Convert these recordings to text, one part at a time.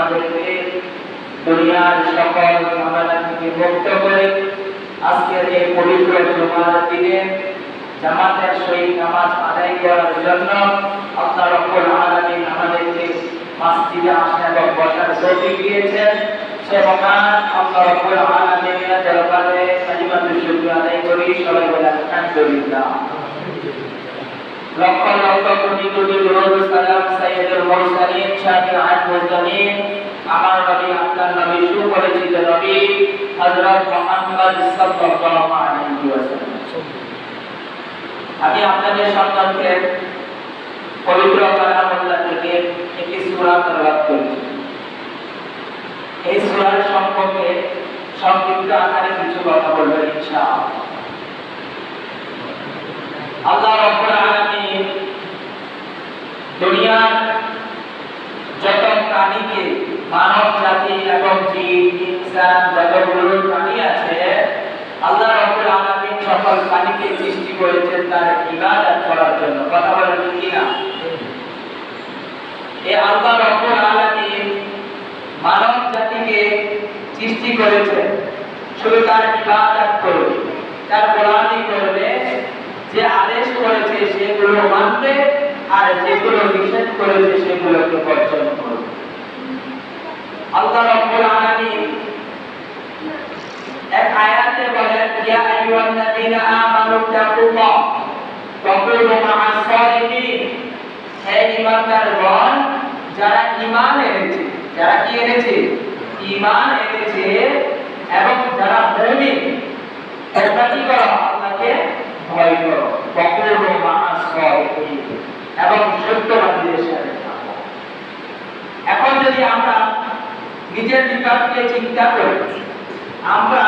আমাদেরকে দুনিয়ার সকল ঝামেলা থেকে মুক্ত করে আজকের এই পবিত্র জুমার দিনে জামাতের সহিত নামাজ আদায় করার জন্য আল্লাহ রাব্বুল আলামিন আমাদেরকে মসজিদে আসা এবং বসার তৌফিক দিয়েছেন। সে মহান আল্লাহ রাব্বুল আলামিনের দরবারে কালিমাতুশ শুকর আদায় করি। সবাই বলে আলহামদুলিল্লাহ। লক্ষ লক্ষ কোটি কোটি দরুদ সালাম সাইয়্যিদুল মুরসালিন শাফিউল মুরসালিন আমার নবী আপনার নবী সুপরিচিত নবী হযরত মুহাম্মদ সাল্লাল্লাহু আলাইহি ওয়াসাল্লাম। আমি আপনাদের সম্পর্কে পবিত্র কালামুল্লাহ থেকে একটি সূরা তেলাওয়াত করছি। এই সূরার সম্পর্কে সংক্ষিপ্ত আকারে কিছু কথা বলবো ইনশাআল্লাহ। আল্লাহ রাব্বুল আলামিন দুনিয়ার যত প্রাণীকে মানব জাতি এবং জিন ইনসান যতগুলো প্রাণী আছে আল্লাহ রাব্বুল আলামিন সকল প্রাণীকে সৃষ্টি করেছেন তার ইবাদত করার জন্য। কথা বলেন কি না? এই আল্লাহ রাব্বুল আলামিন মানব জাতিকে সৃষ্টি করেছেন শুধু তার ইবাদত করবে, তার গোলামি করবে, যে আদেশ করেছে সেগুলো মানবে আর যেগুলো নিষেধ করেছে সেগুলোকে বর্জন করবে। আল্লাহ রাব্বুল আলামিন এক আয়াতে বলেন ইয়া আইয়ুহাল্লাযীনা আমানু তাকুল্লাহ ওয়া কুনু মা'আস সাদিকিন। হে ঈমানদারগণ, যারা ঈমান এনেছে, যারা কি এনেছে? ঈমান এনেছে এবং যারা মুমিন, তোমরা কি করো? আল্লাহকে ভয় করো। ওয়া কুনু মা'আস সাদিকিন, এবং সত্যবাদীদের সাথে থাকো। এখন যদি আমরা নিজের বিপাককে চিন্তা করি, আমরা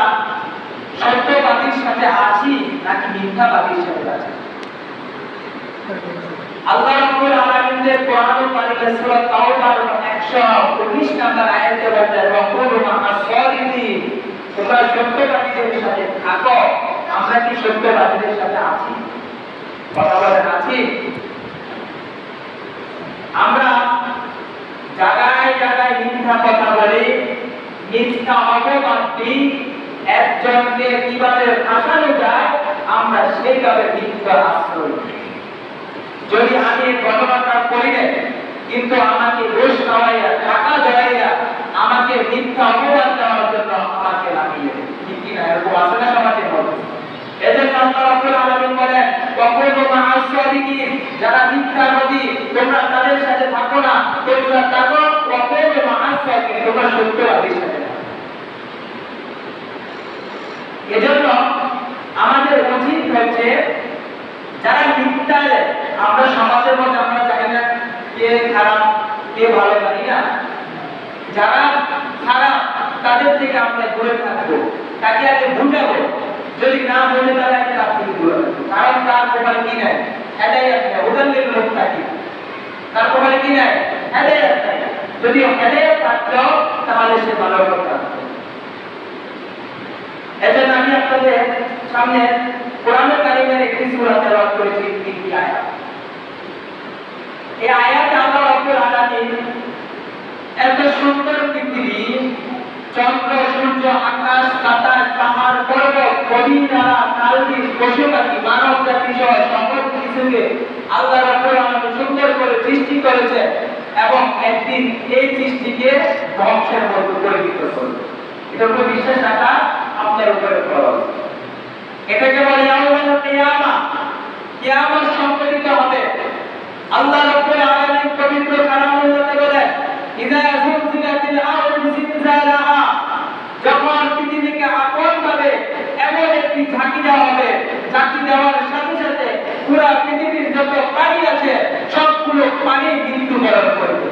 সত্যবাদীর সাথে আছি নাকি মিথ্যাবাদীর সাথে আছি? আল্লাহ রাব্বুল আলামিনের কোরআনুল কারীমে সূরা তাওবার 119 নম্বর আয়াতে বলেন ওয়া কুনু মা'আস সাদিকিন, তোমরা সত্যবাদীদের সাথে থাকো। আমরা কি সত্যবাদীদের সাথে আছি? কথা বলেন আছি? আমরা জায়গায় জায়গায় মিথ্যা কথা বলি, মিথ্যা অপবাদ দিই, একজনকে কিভাবে ফাঁসানো যায় আমরা সেইভাবে মিথ্যা আশ্রয় দিই। যদি আমি ঘটনাটা করি না কিন্তু আমাকে ঘুষ খাওয়াইয়া টাকা জড়াইয়া আমাকে মিথ্যা অপবাদ দেওয়ার জন্য আমাকে নামিয়ে দেয়, ঠিক কিনা? এরকম আছে না সমাজের মধ্যে? এজন্য আল্লাহ রাব্বুল আলামিন বলেন ওয়া কুনু মা'আস সাদিকিন, যারা মিথ্যাবাদী তোমরা তাদের সাথে থাকো না, তোমরা থাকো ওয়া কুনু মা'আস সাদিকিন, তোমরা সত্যবাদীর সাথে থাকো। এজন্য আমাদের উচিত হচ্ছে যারা মিথ্যা, আমরা সমাজের মধ্যে আমরা জানি না কে খারাপ কে ভালো, জানি না। যারা খারাপ তাদের থেকে আমরা দূরে থাকবো, তাকে আগে বুঝাবো। যদি না বলে তাহলে আমি তার থেকে দূরে থাকবো, কারণ তার কপালে কি নাই? হেদায়েত নাই। উদাহরণের লোক থাকি তার কপালে কি নাই? হেদায়েত নাই। যদি হেদায়েত থাকতো তাহলে সে ভালো করতো। এজন্য আমি আপনাদের সামনে কোরআনুল কারীমের একটি সূরা তেলাওয়াত করেছি, 3টি আয়াত। এই আয়াতে আল্লাহ রাব্বুল আলামিন এত সুন্দর পৃথিবী, চন্দ্র সূর্য আকাশ বাতাস পাহাড় পর্বত নদী নালা খালবিল পশু পাখি মানব জাতি সহ সকল কিছুকে আল্লাহ রাব্বুল আলামিন সুন্দর করে সৃষ্টি করেছে এবং একদিন এই সৃষ্টিকে ধ্বংসের মধ্যে পরিণত করবে। এটার উপর বিশ্বাস রাখা আপনার উপরে ফরজ। এটাকে বলে ইয়াউমুল কিয়ামা, কিয়ামত সংঘটিত হবে। আল্লাহ রাব্বুল আলামিন পবিত্র কালামুল্লাহতে বলেন ইযা যুলজিলাতিল আরদু জিলজালাহা, যখন পৃথিবীকে আপনভাবে এমন একটি ঝাঁকি দেওয়া হবে, ঝাঁকি দেওয়ার সাথে সাথে পুরো পৃথিবীর যত পানি আছে সবগুলো পানি মৃত্যুবরণ করবে।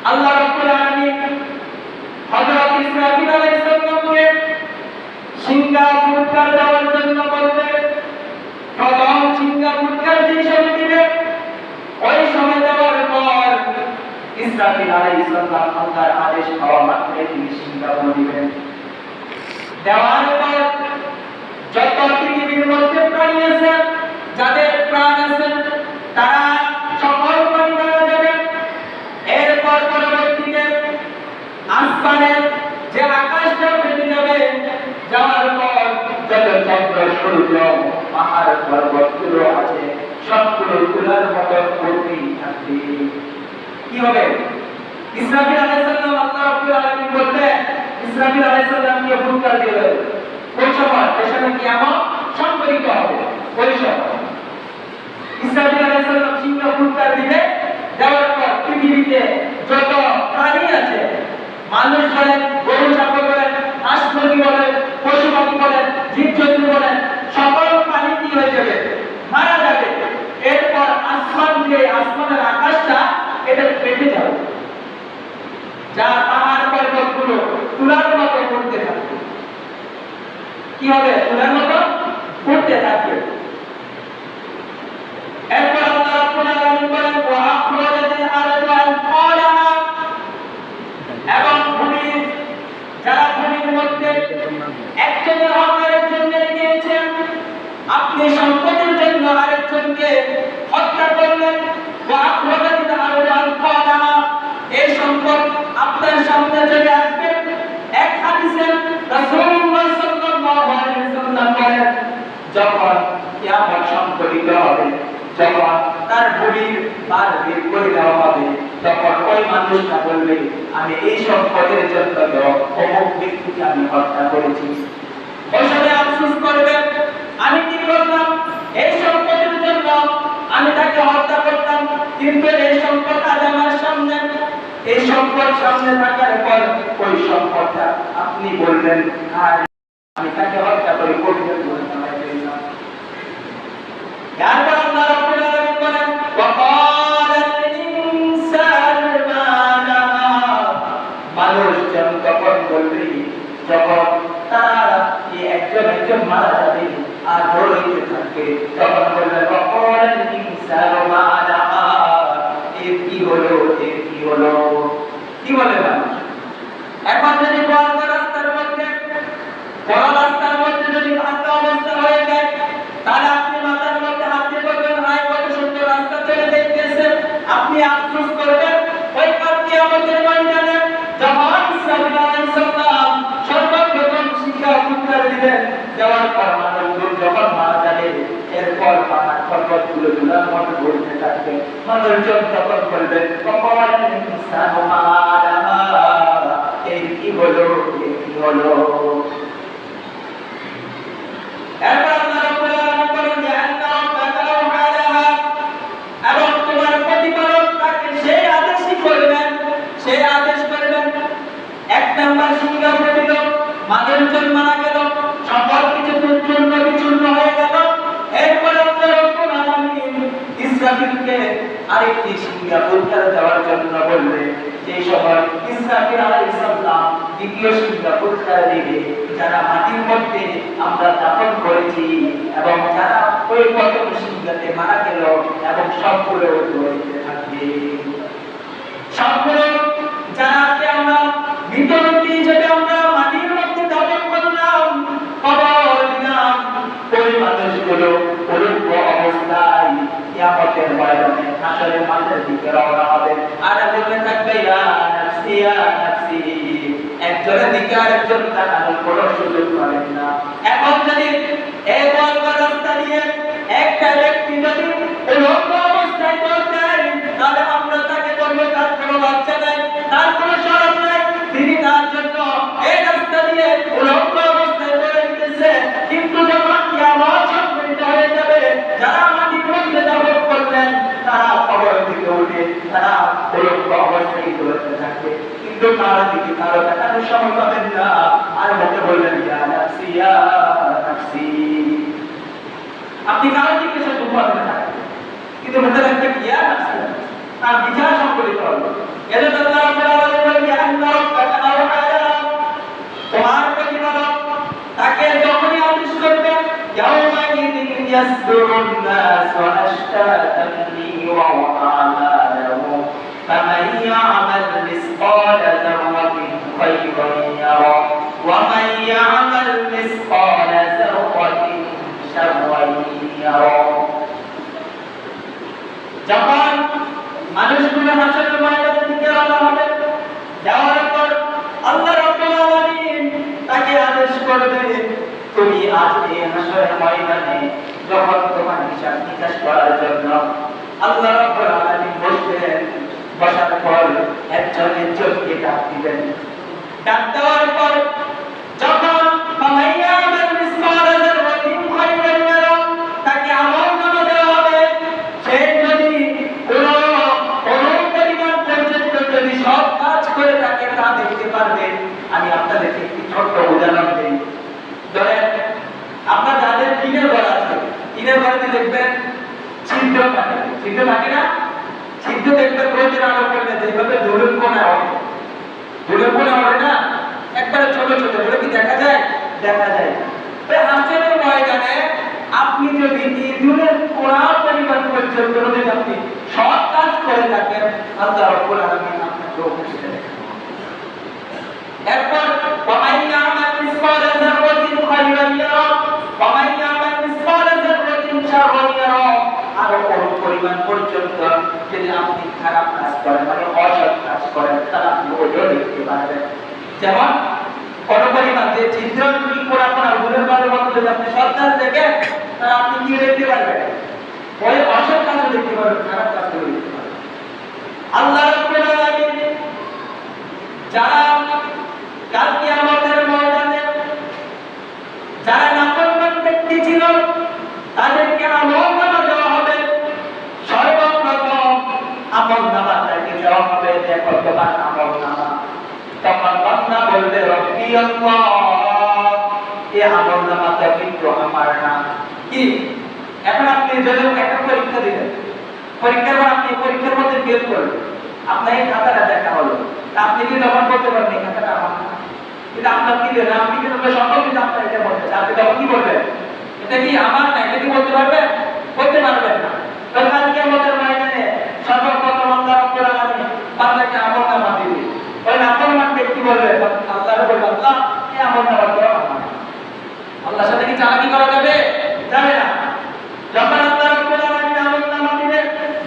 আল্লাহ রাব্বুল আলামিন হযরত ইসরাফিল আলাইহিস সালামকে সিংহা ফুৎকার দেওয়ার জন্য বলবে, প্রথম সিংহা ফুৎকার যে সময় দিবে ওই সময় দেওয়ার পর ইসরাফিল আলাইহিস সালাম আল্লাহর আদেশ পাওয়া মাত্রই তিনি সিংহা দিবেন। দেওয়ার পর যত পৃথিবীর মধ্যে প্রাণী আছে, যাদের প্রাণ আছে, তারা সকল প্রাণী মারা যাবে। এরপর পরবর্তী সূর্য পাহাড় পর্বতগুলো আছে সবগুলো তুলার মতো করতেই থাকবে। কি হবে? ইসরাফিল আলাইহিস সালাম আল্লাহ রাব্বুল আলামিন বললেন, ইসরাফিল আলাইহিস সালামকে ফুৎকার দিলেন। ওই সময় যেখানে কিয়ামত সংঘটিত হবে, ওই সময় ইসরাফিল আলাইহিস সালাম সিংহ ফুৎকার দিবে। দেওয়ার পর পৃথিবীতে যত প্রাণী আছে, মানুষ বলেন, গরু ছাগল বলেন, হাঁস মুরগি বলেন, পশু পাখি বলেন, জীবজন্তু বলেন, সকল প্রাণী কি হয়ে যাবে? মারা যাবে। এরপর আসমান, যে আসমানের আকাশটা এটা ফেটে যাবে, যা পাহাড় পর্বতগুলো তুলার মতো উঠতে থাকবে। কি হবে? তুলার মতো উঠতে থাকবে। এরপর আল্লাহ রাব্বুল আলামিন বলেন, ওয়া আখরাজাতিল আরদু আনকালাহা, এবং ভূমির, যারা ভূমির মধ্যে একজনের হক আরেকজনকে দিয়েছেন, আপনি সম্পদের জন্য আরেকজনকে হত্যা করলেন। ওয়া আখরাজাতিল আরদু আনকালাহা, এই সম্পদ আপনার সামনে চলে আসবে। এক হাদিসে রাসূলুল্লাহ সাল্লাল্লাহু আলাইহি ওয়াসাল্লাম বলেন, যখন কিয়ামত সংঘটিত হবে, যখন তার ভূমির পার বের করে দেওয়া হবে, তখন ওই মানুষটা বলবে, আমি এই সম্পদের জন্য অমুক ব্যক্তিকে আমি হত্যা করেছি। ওই সময় আফসোস করবে, আমি কি করলাম? এই সম্পদের জন্য আমি তাকে হত্যা করতাম, কিন্তু এই সম্পদ আজ আমার সামনে। এই সম্পদ সামনে থাকার পর ওই সম্পদটা আপনি বললেন, আর আমি তাকে হত্যা করে পবিত্র করে দিলাম। তারপর আল্লাহ রাব্বুল আলামিন বলেন, ওয়াকালাল ইনসানু মা লাহা, মানুষ যখন বলবে, যখন তারা একজন মারা যাবে আর বলতে থাকবে, তখন বলবে, ওয়াকালাল ইনসানু মা লাহা, এর কি হলো, এর কি হলো? কি বলে মানুষ? এখন যদি বড় রাস্তার মধ্যে যদি ভাঙা অবস্থা হয়ে যায়, তাহলে আপনি মাথার মধ্যে হাত দিয়ে বলবেন, হায় কত সুন্দর রাস্তা চলে যাইতেছে। আপনি আফসোস করবেন। ওই কিয়ামতের ময়দানে যখন ইসরাফিল আলাইহিস সালাম সর্বপ্রথম শিক্ষা ফুৎকার দিবেন, দেওয়ার পর মানুষগুলো যখন মারা যাবে, এরপর পাহাড় পর্বতগুলো তুলার মতো ঘুরতে থাকবে। মানুষজন তখন বলবেন, ওয়াকালাল ইনসানু মা লাহা, এর কি হলো, এর কি হলো? এরপর আল্লাহ রাব্বুল আলামিন বলেন, জান্নাত রাব্বাকা আওহালাহা, এবং তোমার প্রতিপালক তাকে সেই আদেশই করবেন, সেই আদেশ করবেন। এক নাম্বার সিংহা প্রতিল, মানুষজন মারা গেল, সকল কিছু চূর্ণ হয়ে গেল। এরপর আল্লাহ রাব্বুল আলামিন ইসরাফিলকে আরেকটি সিংহা ফুৎকার দেওয়ার জন্য বললেন। সেই সময় ইসরাফিল আলাইহিস সালাম দ্বিতীয় সিংহা ফুৎকার দিবে। যারা মাটির মধ্যে আমরা দাফন করেছি এবং যারা ওই প্রথম সিংহাতে মারা গেল, এবং সবগুলো ধরতে থাকবে। সবগুলো যারাকে আমরা মৃত ব্যক্তি হিসেবে আমরা মাটির মধ্যে দাফন করলাম, কবর দিলাম, ওই মানুষগুলো উলঙ্গ অবস্থায় কিয়ামতের ময়দানে হাসরের মাঠের দিকে রওনা হবে। আর বলতে থাকবে, ইয়া নাফসি ইয়া নাফসি, একজনের দিকে আরেকজন তাকানোর কোনো সুযোগ পাবেন না। এখন যদি এই বলব রাস্তা দিয়ে একটা ব্যক্তি যদি উলঙ্গ অবস্থায় চলতেন, তাহলে আমরা তাকে বলবো তার কোনো বাচ্চা নাই, তার কোনো শরম নাই, তিনি তার জন্য এই রাস্তা দিয়ে উলঙ্গ অবস্থায় চলে যেতেছে। কিন্তু যখন কিয়ামত সংঘটিত হয়ে যাবে, যারা মাটির মধ্যে দাফন করলেন, তারা কবর থেকে উঠে তারা উলঙ্গ অবস্থায় চলতে থাকবে, কিন্তু তার দিকে কারো তাকানোর সময় পাবেন না। আর মুখে বললেন, ইয়া নাফসি ইয়া নাফসি, আপনি কারো দিকে সে ঘুমাতে থাকবেন, কিন্তু মুখে রাখবেন ইয়া নাফসি, তার বিচার সংঘটিত হবে। এজন্য আল্লাহ রাব্বুল আলামিন বলেন, আন্না রাব্বাকা আওহালাহা, তোমার প্রতিপালক তাকে যখনই আদেশ করবেন, ইয়াউমাইযিন ইয়াসদুরুন নাসু আশতাতান লিওয়া'আলা লাহুম ফামান ইয়া'মাল মিসকালা যাররাতিন খায়রান ইয়ারা ওয়া মান ইয়া'মাল মিসকালা যাররাতিন শাররান ইয়ারা। যখন মানুষগুলো হাসরের ময়দানের দিকে রওনা হবে, যাওয়ার পর আল্লাহ রাব্বুল আলামিন তাকে আদেশ করবে, তুমি আজ এই হাসরের ময়দানে যখন তোমার হিসাব নিকাশ করার জন্য আল্লাহ রাব্বুল আলামিন বসবেন, বসার পর একজন একজনকে ডাক দিবেন। ডাক দেওয়ার পর যখন তাকে আমল নামা দেওয়া হবে, সে যদি কোনো পরিমাণ পর্যন্ত যদি সৎ কাজ করে থাকে তা দেখতে পারবে। আমি আপনাদেরকে একটি ছোট্ট উদাহরণ দিই। ধরেন আপনার যাদের টিনের ঘর আছে, টিনের ঘরে দেখবেন ছিদ্র থাকে, ছিদ্র থাকে না? ছিদ্র দেখবেন রোদের আলো পড়লে যেভাবে ধুলুম কোণা হবে, ধুলুম কোণা হবে না, একবারে ছোট ছোট করে কি দেখা যায়? দেখা যায়। তাই হাসরের ময়দানে আপনি যদি ইঁদুরের কোণা পরিমাণ পর্যন্ত যদি আপনি সৎ কাজ করে থাকেন, আল্লাহ রাব্বুল আলামিন আপনাকে উপস্থিত রাখবেন। এরপর ওয়ামান ইয়ামাল মিসকালা যাররাতিন খায়রান ইয়ারা ওয়ামান ইয়ামাল মিসকালা যাররাতিন শাররান ইয়ারা। আর কোন পরিমাণ পর্যন্ত যদি আপনি খারাপ কাজ করেন, মানে অসৎ কাজ করেন, তাহলে আপনি ওইটাও দেখতে পারবেন। যেমন কোন পরিমাণ যে ছিদ্র কি কোড়া কোড়া ভুলের বারের মতো যদি আপনি সৎ কাজ দেখেন, তাহলে আপনি কি দেখতে পারবেন? ওই অসৎ কাজও দেখতে পারবেন, খারাপ কাজও দেখতে পারবেন। আল্লাহ রাব্বুল আলামিন যারা কাল কিয়ামতের ময়দানে যারা নাফরমান ব্যক্তি ছিল তাদেরকে আমলনামা দেওয়া হবে। সর্বপ্রথম আমলনামাটাকে দেওয়া হবে, দেখো তোমার আমলনামা। তখন বান্দা বলবে রব্বি আল্লাহ, এই আমলনামাটা কিন্তু আমার না। কি এখন আপনি যদি একটা পরীক্ষা দিলেন, পরীক্ষার পর আপনি পরীক্ষার মধ্যে ফেল করলেন, আপনার এই খাতাটা দেখা হলো, আপনি কি তখন বলতে পারবেন এই খাতাটা আমার না? কিন্তু আপনার কি দেন, আপনি কিন্তু সম্ভব কিন্তু আপনার এটা বলতে, আপনি তখন কি বলবেন? এটা কি আমার না? এটা কি বলতে পারবেন? বলতে পারবেন না। তখন কিয়ামতের ময়দানে সর্বপ্রথম আল্লাহ রাব্বুল আলামিন বান্দাকে আমলনামা দিবে। ওই নাফরমান ব্যক্তি বলবে, আল্লাহর বলবে আল্লাহ এই আমলনামা তো আমার। আল্লাহর সাথে কি চালাকি করা যাবে? যাবে না। যখন আল্লাহ রাব্বুল আলামিন আমলনামা দিবে,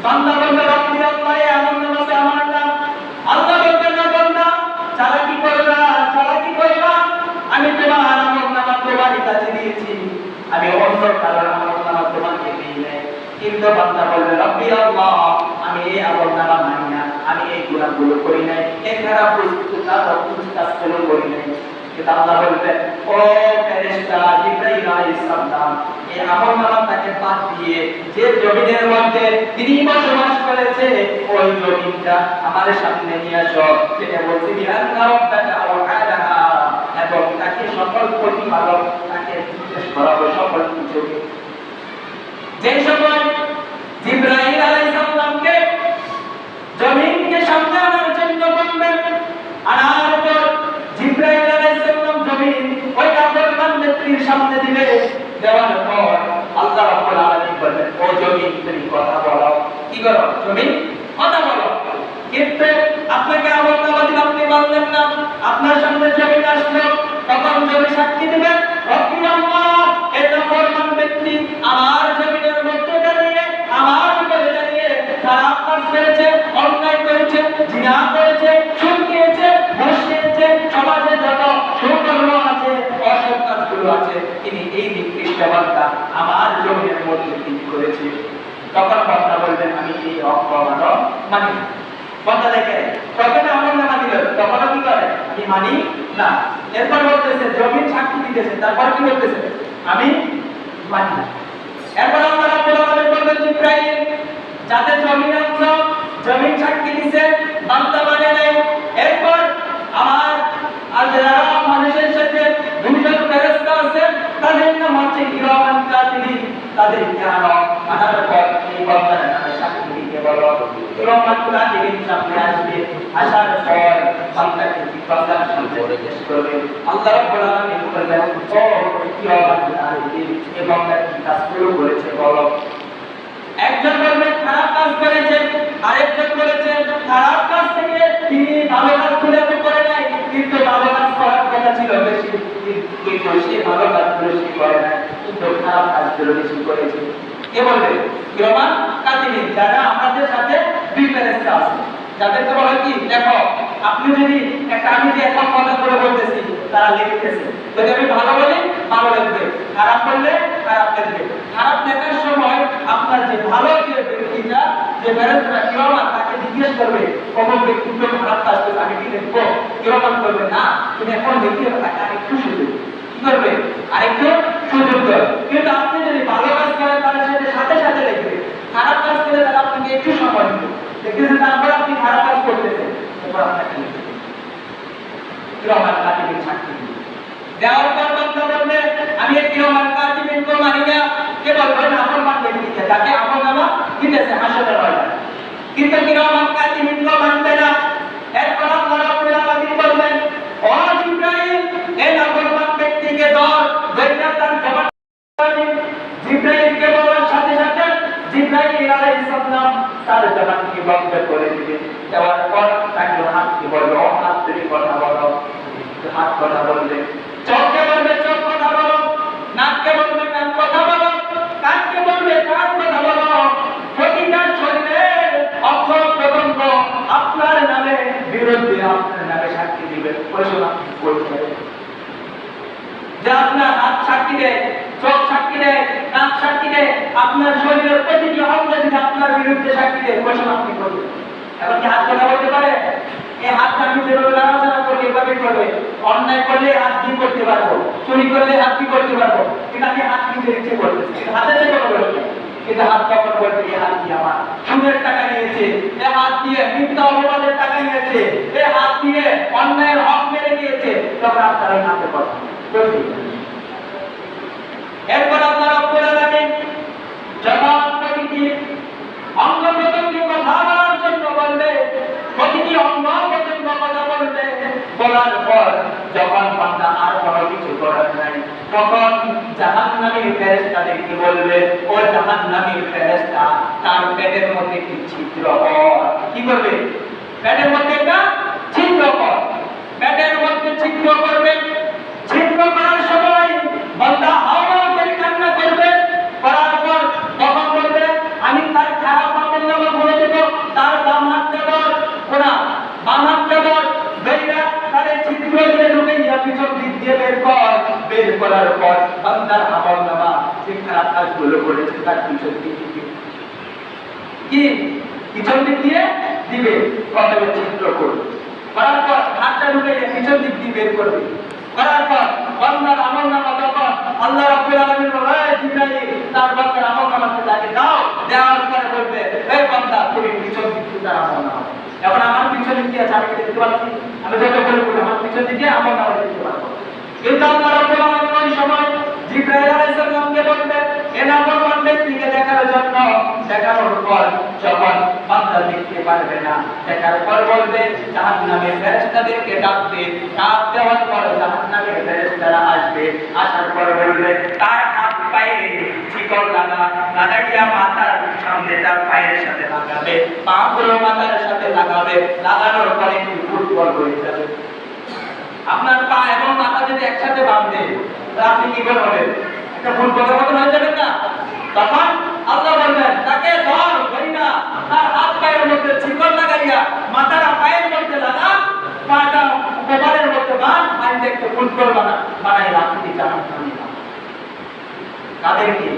বান্দা বলবে রব্বি আল্লাহ, এই আমলনামা তো আমার না। আল্লাহ বলবেন না বান্দা চালাকি করবা, চালাকি করবা, আমি তোমার আমলনামা তোমার কাছে দিয়েছি, আমি অন্য কারোর আমলনামা তোমাকে দিই নাই। কিন্তু বান্দা বলবে রব্বি আল্লাহ, আমি এই আমলনামা মানি না, আমি এই গুনাহগুলো করি নাই, এই খারাপ কাজগুলো করি নাই। কিন্তু আল্লাহ বলবে ও ফেরেশতা জিবরাইল আলাইহিস সালাম, এই আমলনামাটাকে বাদ দিয়ে যে জমিনের মধ্যে তিনি বসবাস করেছে ওই জমিনটা আমাদের সামনে নিয়ে আসো। যেটা বলছি বিআন্না রাব্বাকা ওয়া'আলাহা, এবং তাকে সকল প্রতিপালক তাকে জিজ্ঞেস করা হবে সকল কিছুকে। যে সময় জিবরাইল আলাইহিস সালামকে জমিনকে সামনে আনার জন্য বলবেন, আনার পর জিবরাইল আলাইহিস সালাম জমিন ওই নাফরমান ব্যক্তির সামনে দিবে। দেওয়ার পর আল্লাহ রাব্বুল আলামিন বলবেন ও জমিন তুমি কথা বলো। কি করো? জমিন কথা বলো। কিন্তু আপনাকে আমলনামা দিতে আপনি বললেন না, আপনার সামনে জমিন আসলো, তখন জমি সাক্ষী দিবেন রব্বি আল্লাহ, এই নাফরমান ব্যক্তি আমার জমিনের মধ্যে দাঁড়িয়ে, আমার উপরে দাঁড়িয়ে খারাপ কাজ করেছে, অন্যায় করেছে, জিনা করেছে, সুদ খেয়েছে, ঘুষ খেয়েছে, সমাজে যত সুকর্ম আছে, অসৎ কাজগুলো আছে, তিনি এই নিকৃষ্ট বান্দা আমার জমিনের মধ্যে তিনি করেছে। তখন বান্দা বলবেন আমি এই অপরাধ মানি না। বান্দা দেখে তখন আমলনামা দিল, তখন কি করে? আমি মানি না। এরপর বলতেছে জমিন সাক্ষী দিতেছে, তারপর কি বলতেছে? আমি মানি না। এরপর আল্লাহ রাব্বুল আলামিন বলবেন জিবরাইল, যাদের জমিন অংশ জমিন সাক্ষী দিছে, বান্দা মানে নাই। এরপর আমার আর যারা মানুষের সাথে দুইজন ফেরেশতা আছে, তাদের নাম হচ্ছে কিরামান কাতিবিন, তাদের জ্ঞান আনার পর এই বান্দার নামে সাক্ষী দিতে বলো। কিরামান কাতিবিন সামনে আসবে, আসার পর বান্দাকে জিজ্ঞাসা জিজ্ঞেস করবে। আল্লাহ রাব্বুল আলামিন বলবেন ও কিরামান কাতিবিন, এই বান্দা কি কাজগুলো করেছে বলো। একজন বলবে খারাপ কাজ করেছে, আরেকজন বলেছে খারাপ কাজ থেকে তিনি ভালো কাজ করে নাই, কিন্তু ভালো কাজ করার কথা ছিল বেশি, কিন্তু সে ভালো কাজগুলো সে করে নাই, কিন্তু খারাপ কাজগুলো বেশি করেছে। কে বলবে? কিরামান কাতিবিন, যারা আমাদের সাথে দুই ফেরেশতা আছে, যাদেরকে বলা কি দেখো আপনি যদি একটা, আমি যে এখন কথা করে বলতেছি তারা লিখতেছে। যদি আমি ভালো বলি ভালো লিখবে, খারাপ বললে খারাপ লিখবে। খারাপ লেখার সময় আপনার যে ভালো যে ব্যক্তিটা, যে ফেরেশতারা কিরামান, তাকে জিজ্ঞেস করবে অমুক ব্যক্তি তো খারাপ কাজ করবে, আমি কি লিখবো? কিরামান করবে না, তুমি এখন লিখে তাকে আরেকটু সুযোগ কি করবে, আরেকটু সুযোগ দেবে। কিন্তু আপনি যদি ভালো কাজ করেন তাহলে সেটা সাথে সাথে লিখবে, খারাপ কাজ করলে তাহলে আপনাকে একটু সময় দিবে। দেখতেছেন তারপর আপনি খারাপ কাজ করতেছেন, এরপর আপনাকে লিখতে হবে কিরামান কাতিবিন সাক্ষী দেওয়ার পর বান্দা বলবে আমি এই কিরামান কাতিবিন কো মানি না, কে বলবে না আমল মান ব্যক্তিকে, তাকে আমল নামা দিতেছে হাসরের ময়দানে, কিন্তু কিরামান কাতিবিন কো মানবে না। এরপর আল্লাহ রাব্বুল আলামিন বলবেন ও জিবরাইল এই নাফরমান ব্যক্তিকে ধর, ধরে তার জবান। জিবরাইলকে বলার সাথে সাথে জিবরাইল আলাইহিস সালাম তার জবানকে বন্ধ করে দিবেন। দেওয়ার পর তাকে হাতকে বলবে ও হাত তুমি কথা বলো, হাত কথা বলবে, চোখকে বলবে চোখ কথা বলো, নাককে বলবে কান কথা বলো, কানকে বলবে কান কথা বলো। প্রতিটা শরীরের অক্ষর প্রত্যঙ্গ আপনার নামে বিরুদ্ধে আপনার নামে সাক্ষী দিবে। পরিশোধ আপনি করতে যে আপনার হাত সাক্ষী দেয়, চোখ সাক্ষী দেয়, নাক সাক্ষী দেয়, আপনার শরীরের প্রতিটি অঙ্গ যদি আপনার বিরুদ্ধে সাক্ষী দেয়, পরিশোধ আপনি করবেন। এখন কি হাত কথা বলতে পারে? এই হাতটা আমি যেভাবে নাড়াচাড়া করি এভাবে করবে। অন্যায় করলে হাত কি করতে পারবো, চুরি করলে হাত কি করতে পারবো, কিন্তু আমি হাত নিজের ইচ্ছে করতেছি, কিন্তু হাতে যে কোনো বলবে, কিন্তু হাত কখন বলবে এই হাত দিয়ে আমার সুদের টাকা নিয়েছে, এই হাত দিয়ে মিথ্যা অপবাদের টাকা নিয়েছে, এই হাত দিয়ে অন্যায়ের হক মেরে দিয়েছে, তখন আপনারা এই হাতে কথা বলবে। এরপর আল্লাহ রাব্বুল আলামিন যখন প্রতিটি অঙ্গ প্রত্যঙ্গে কথা বলার জন্য বলবে, প্রতিটি অঙ্গ প্রত্যঙ্গ কথা বলবে, বলার পর যখন বান্দা আর কোনো কিছু করার নাই, তখন জাহান্নামী ফেরেশতাদেরকে বলবে ও জাহান্নামী ফেরেশতা তার পেটের মধ্যে একটি ছিদ্র কর। কি করবে? পেটের মধ্যে একটা ছিদ্র কর। পেটের মধ্যে ছিদ্র করবে। ছিদ্র করার সময় বান্দা হাওয়া করে কান্না করবে। করার পর তখন বলবে আমি তার খারাপ আমল নামা বলে দেব, তার বাম হাতটা ধর, ওরা বাম হাতটা ধর, বেরিয়া তারে ছিদ্র দিয়ে ঢুকাইয়া পিছন দিক দিয়ে বের কর। বের করার পর বান্দার আমল নামা যে খারাপ কাজগুলো করেছে তার পিছন দিক দিয়ে কি পিছন দিক দিয়ে দিবে, প্রথমে ছিদ্র করবে। করার পর হাতটা ঢুকাইয়া পিছন দিক দিয়ে বের করবে। করার পর বান্দার আমল নামা তখন আল্লাহ রাব্বুল আলামিন বলে জিবরাইল তার বান্দার আমল নামাকে তাকে দাও। দেওয়ার পরে বলবে এই বান্দা তুমি পিছন দিক দিয়ে তার আমল নামা। এখন আমার পিছনে কি আছে আমি দেখতে পাচ্ছি, আমি যত করে বলি আমার পিছন দিকে আমল নামা দেখতে পাবো। কিন্তু আল্লাহ রাব্বুল আলামিন ওই সময় জিবরাইল আলাইহিস সালামকে বলবে এই নাফরমান ব্যক্তিকে দেখার জন্য। দেখানোর পর যখন বান্দা দেখতে পারবে না, দেখার পর বলবে জাহান্নামের ফেরেশতাদেরকে ডাকবে। ডাক দেওয়ার পর জাহান্নামের ফেরেশতারা আসবে। আসার পর বলবে তার হাত পায়ে শিকল লাগাইয়া মাথার সামনে তার পায়ের সাথে লাগাবে, পাগুলো মাথার সাথে লাগাবে। লাগানোর পরে ফুটবল হয়ে যাবে। আপনার পা এবং মাথা যদি একসাথে বাঁধে তাহলে আপনি কি করবেন? একটা ফুটবলের মতন হয়ে যাবেন না? তখন আল্লাহ বলবেন তাকে ধর, ধরি না, তার হাত পায়ের মধ্যে শিকল লাগাইয়া মাথার পায়ের মধ্যে লাগা, পাটা কপালের মধ্যে বাঁধ, পায়ে একটু ফুটবল বানাই রাখতে জাহান্নামে। কাদেরকে?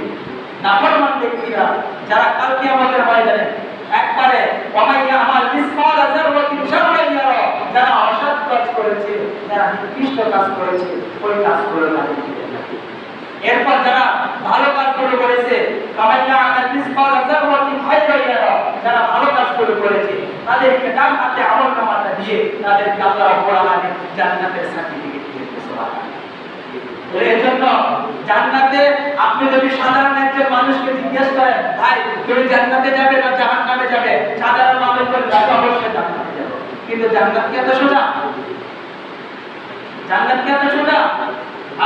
নাফরমান ব্যক্তিরা, যারা কাল কিয়ামতের ময়দানে একবারে ওমাইয়া আমাল মিসকাল যাররাতিন শাররান ইয়ারা, যারা অসৎ কাজ করেছে, যারা নিকৃষ্ট কাজ করেছে, ওই কাজগুলো তাদেরকে দেখাবে। এরপর যারা ভালো কাজগুলো করেছে, ওমাইয়া আমাল মিসকাল যাররাতিন খায়রান ইয়ারা, যারা ভালো কাজগুলো করেছে তাদেরকে ডান হাতে আমলনামাটা দিয়ে তাদেরকে আল্লাহ রাব্বুল আলামিন জান্নাতের সার্টিফিকেট দিয়েছে। সুবহানাল্লাহ। এর জন্য জান্নাতে আপনি যদি সাধারণ একজন মানুষকে জিজ্ঞেস করেন ভাই তুমি জান্নাতে যাবে না জাহান্নামে যাবে, সাধারণ মানুষ বলে অবশ্যই জান্নাতে যাবে। কিন্তু জান্নাত কি এত সোজা? জান্নাত কি এত সোজা?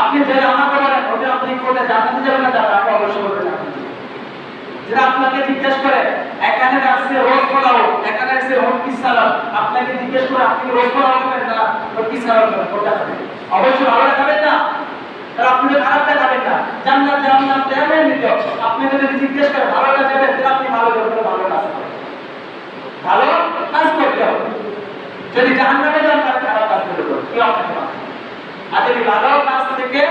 আপনি যে আমাকে বলেন ওটা আপনি কোটে জান্নাতে যাবেন না যাবেন, আপনি অবশ্যই বলবেন জান্নাতে। যারা আপনাকে জিজ্ঞেস করে এখানে আসছে রোজ পোলাও, এখানে আসছে হকি সালাদ, আপনাকে জিজ্ঞেস করে আপনি রোজ পোলাও খাবেন না হকি সালাদ খাবেন, কোনটা খাবেন? অবশ্যই ভালো খাবেন না, তাহলে আপনি তো খারাপটা খাবেন না। জান্নাত জাহান্নাম তেমন নিতে আপনি যদি জিজ্ঞেস করেন ভালোটা যাবেন, তাহলে আপনি ভালো করবেন, ভালো কাজ করবেন, ভালো কাজ করতে হবে। যদি জাহান্নামে যান তাহলে খারাপ কাজ করতে হবে, কেউ আপনাকে আর যদি ভালো কাজ থেকে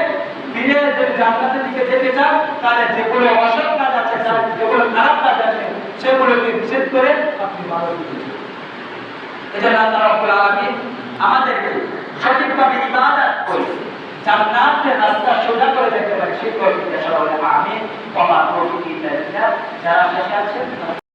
ফিরে যদি জান্নাতের দিকে যেতে চান তাহলে যেগুলো অসৎ কাজ আছে যেগুলো খারাপ কাজ আছে সেগুলোকে নিষেধ করে আপনি ভালো দিকে যান। এজন্য আল্লাহ রাব্বুল আলামিন আমাদেরকে সঠিকভাবে ইবাদত করে জান্নাতের রাস্তা সোজা করে দিতে পারে সেই তৌফিক দান করুন। আমিন। ওয়া মা তৌফিক ইল্লা বিল্লাহ। যারা শেষে আছেন